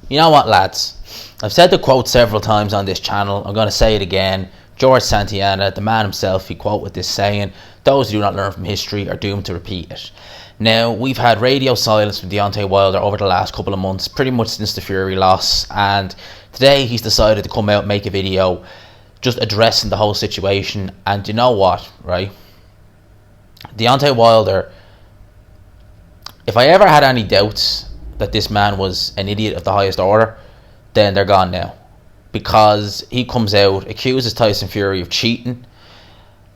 You know what, lads? I've said the quote several times on this channel. I'm going to say it again. George Santayana, the man himself, he quoted this saying, "Those who do not learn from history are doomed to repeat it." Now, we've had radio silence from Deontay Wilder over the last couple of months, pretty much since the Fury loss, and today he's decided to come out and make a video just addressing the whole situation. And you know what, right? Deontay Wilder, if I ever had any doubts that this man was an idiot of the highest order, then they're gone now. Because he comes out, accuses Tyson Fury of cheating.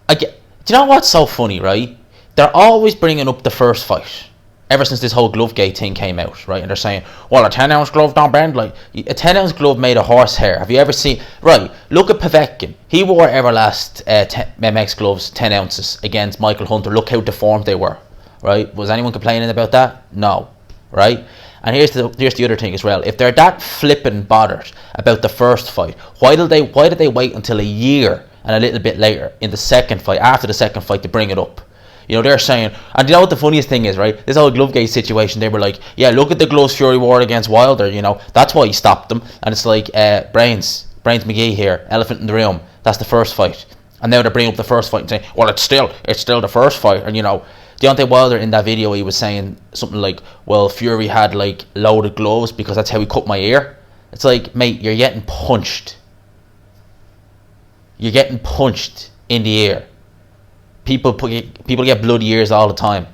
Do you know what's so funny, right? They're always bringing up the first fight, ever since this whole glovegate thing came out, right? And they're saying, well, a 10-ounce glove don't bend. Like, a 10-ounce glove made of horsehair. Have you ever seen... Right, look at Povetkin. He wore Everlast MX gloves, 10 ounces, against Michael Hunter. Look how deformed they were, right? Was anyone complaining about that? No, right? And here's the other thing as well. If they're that flippin' bothered about the first fight, why did they wait until a year and a little bit later in the second fight, after the second fight, to bring it up? You know, they're saying, and you know what the funniest thing is, right? This whole glovegate situation, they were like, yeah, look at the gloves Fury wore against Wilder, you know, that's why he stopped them. And it's like, Brains McGee here, elephant in the room, that's the first fight. And now they're bringing up the first fight and saying, well, it's still the first fight. And you know, Deontay Wilder, in that video, he was saying something like, well, Fury had like loaded gloves because that's how he cut my ear. It's like, mate, you're getting punched. You're getting punched in the ear. People get bloody ears all the time,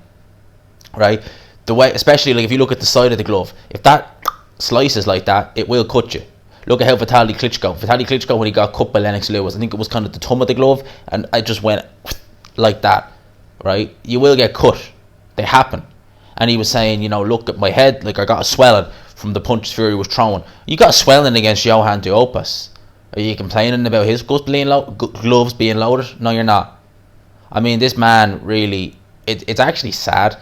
right? The way, especially like if you look at the side of the glove, if that slices like that, it will cut you. Look at how Vitaly Klitschko, when he got cut by Lennox Lewis, I think it was kind of the thumb of the glove, and it just went like that, right? You will get cut. They happen. And he was saying, you know, look at my head, like I got a swelling from the punch Fury was throwing. You got a swelling against Johan Duopas. Are you complaining about his gloves being loaded? No, you're not. I mean, this man really, it's actually sad.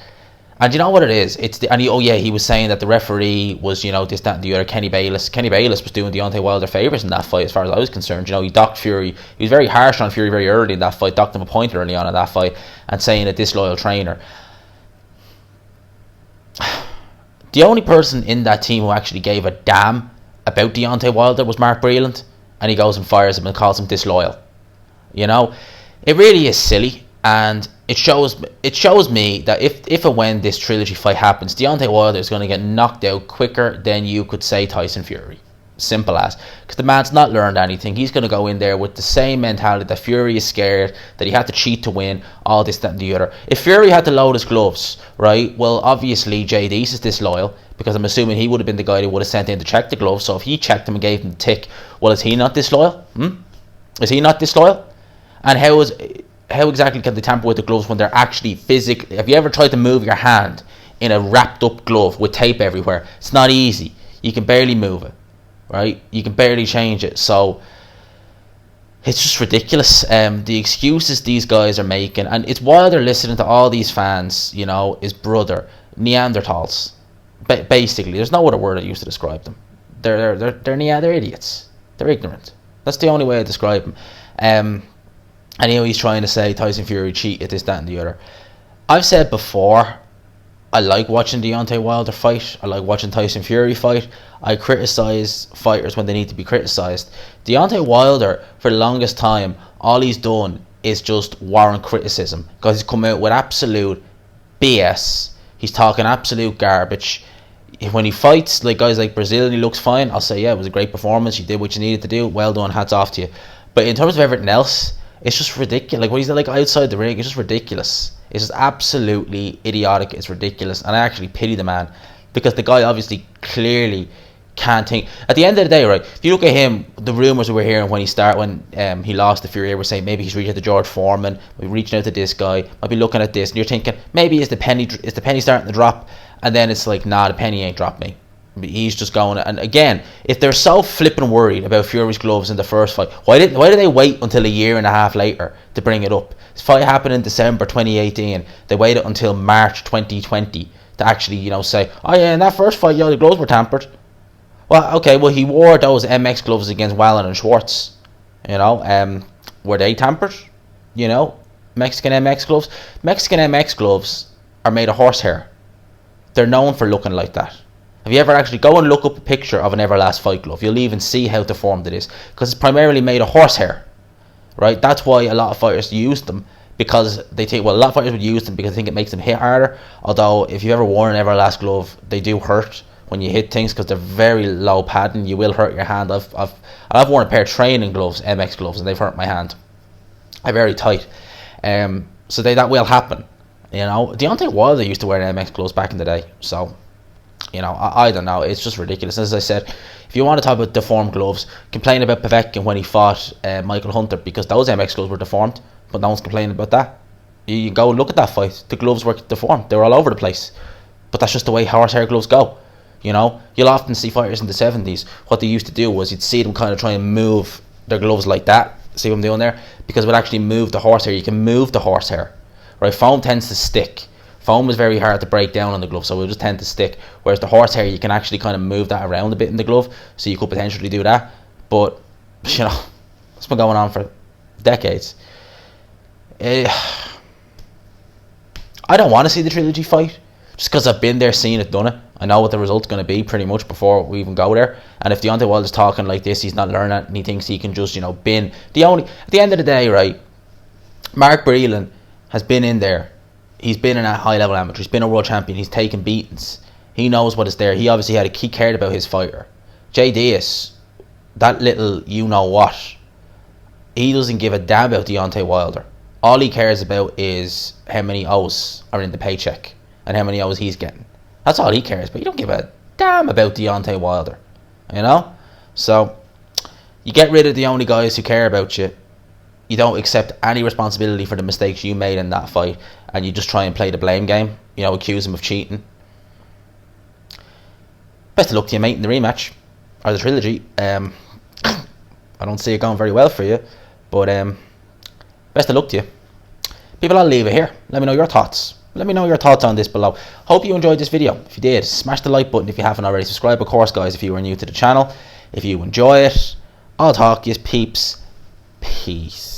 And you know what it is? He was saying that the referee was, you know, this, that, and the other, Kenny Bayless. Kenny Bayless was doing Deontay Wilder favours in that fight, as far as I was concerned. You know, he docked Fury. He was very harsh on Fury very early in that fight, docked him a point early on in that fight, and saying a disloyal trainer. The only person in that team who actually gave a damn about Deontay Wilder was Mark Breland, and he goes and fires him and calls him disloyal. You know, it really is silly, and it shows me that if and when this trilogy fight happens, Deontay Wilder is going to get knocked out quicker than you could say Tyson Fury. Simple as. Because the man's not learned anything. He's going to go in there with the same mentality that Fury is scared, that he had to cheat to win, all this, that, and the other. If Fury had to load his gloves, right, well, obviously Jay Deese is disloyal, because I'm assuming he would have been the guy who would have sent in to check the gloves. So if he checked him and gave him the tick, well, is he not disloyal? Is he not disloyal? And how exactly can they tamper with the gloves when they're actually physically... Have you ever tried to move your hand in a wrapped up glove with tape everywhere? It's not easy. You can barely move it, right? You can barely change it. So it's just ridiculous. The excuses these guys are making, and it's while they're listening to all these fans, you know, is brother Neanderthals. Basically, there's no other word I use to describe them. They're idiots. They're ignorant. That's the only way I describe them. And you know, he's trying to say Tyson Fury cheated, this, that, and the other. I've said before, I like watching Deontay Wilder fight. I like watching Tyson Fury fight. I criticise fighters when they need to be criticised. Deontay Wilder, for the longest time, all he's done is just warrant criticism, because he's come out with absolute BS. He's talking absolute garbage. When he fights like guys like Brazil and he looks fine, I'll say, yeah, it was a great performance. You did what you needed to do. Well done. Hats off to you. But in terms of everything else, it's just ridiculous. Like, what he's like outside the ring, it's just ridiculous. It's just absolutely idiotic. It's ridiculous. And I actually pity the man, because the guy obviously clearly can't think. At the end of the day, right, if you look at him, the rumours we were hearing when he lost the Fury, we're saying maybe he's reaching out to George Foreman, we're reaching out to this guy, might be looking at this, and you're thinking, maybe is the penny starting to drop? And then it's like, nah, the penny ain't dropped, mate. He's just going. And again, if they're so flippin' worried about Fury's gloves in the first fight, why did they wait until a year and a half later to bring it up? This fight happened in December 2018. They waited until March 2020 to actually, you know, say, oh yeah, in that first fight, the gloves were tampered. Well, okay, well, he wore those MX gloves against Wallen and Schwartz. You know, were they tampered? You know, Mexican MX gloves. Mexican MX gloves are made of horsehair. They're known for looking like that. Have you ever actually go and look up a picture of an Everlast fight glove? You'll even see how deformed it is, because it's primarily made of horsehair, right? That's why a lot of fighters use them, because they think, well, a lot of fighters would use them because they think it makes them hit harder. Although if you've ever worn an Everlast glove, they do hurt when you hit things because they're very low padding. You will hurt your hand. I've worn a pair of training gloves, MX gloves, and they've hurt my hand. They're very tight. So that will happen. You know, Deontay Wilder used to wear MX gloves back in the day. So, you know, I don't know. It's just ridiculous. As I said, if you want to talk about deformed gloves, complain about Povetkin when he fought Michael Hunter, because those MX gloves were deformed, but no one's complaining about that. You go look at that fight. The gloves were deformed. They were all over the place. But that's just the way horsehair gloves go. You know, you'll often see fighters in the 70s. What they used to do was you'd see them kind of try and move their gloves like that. See what I'm doing there? Because it would actually move the horsehair. You can move the horsehair, right? Foam tends to stick. Foam is very hard to break down on the glove, so it will just tend to stick. Whereas the horsehair, you can actually kind of move that around a bit in the glove, so you could potentially do that. But, you know, it's been going on for decades. I don't want to see the trilogy fight, just because I've been there, seen it, done it. I know what the result's going to be pretty much before we even go there. And if Deontay Wilder's talking like this, he's not learning it, and he thinks he can just, you know, bin. At the end of the day, right, Mark Breland has been in there. He's been in a high-level amateur. He's been a world champion. He's taken beatings. He knows what is there. He obviously he cared about his fighter. Jay Diaz, that little you-know-what, he doesn't give a damn about Deontay Wilder. All he cares about is how many O's are in the paycheck and how many O's he's getting. That's all he cares about. You don't give a damn about Deontay Wilder, you know? So, you get rid of the only guys who care about you. You don't accept any responsibility for the mistakes you made in that fight, and you just try and play the blame game, you know, accuse him of cheating. Best of luck to you, mate, in the rematch, or the trilogy. I don't see it going very well for you, but best of luck to you. People, I'll leave it here. Let me know your thoughts. Let me know your thoughts on this below. Hope you enjoyed this video. If you did, smash the like button if you haven't already. Subscribe, of course, guys, if you are new to the channel. If you enjoy it, I'll talk to you peeps. Peace.